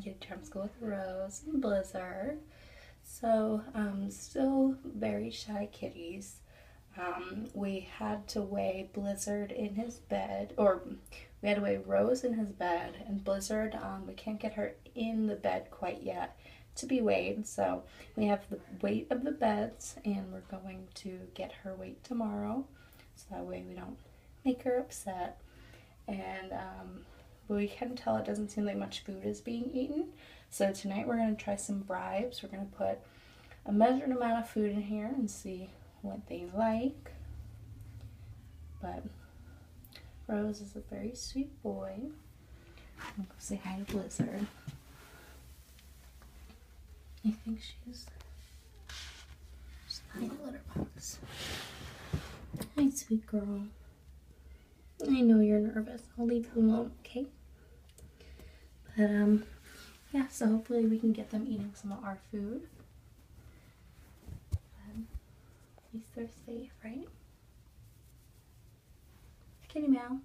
Kitty Charm School with Rose and Blizzard. So, still very shy kitties. We had to weigh Blizzard in his bed, or we had to weigh Rose in his bed, and Blizzard, we can't get her in the bed quite yet to be weighed. So we have the weight of the beds, and we're going to get her weight tomorrow, so that way we don't make her upset. And we can tell it doesn't seem like much food is being eaten. So tonight we're going to try some bribes. We're going to put a measured amount of food in here and see what they like. But Rose is a very sweet boy. I'll go say hi to Blizzard. I think she's behind the litter box. Hi, sweet girl. I know you're nervous. I'll leave you alone, okay? But, yeah, so hopefully we can get them eating some of our food. At least they're safe, right? Kitty meow.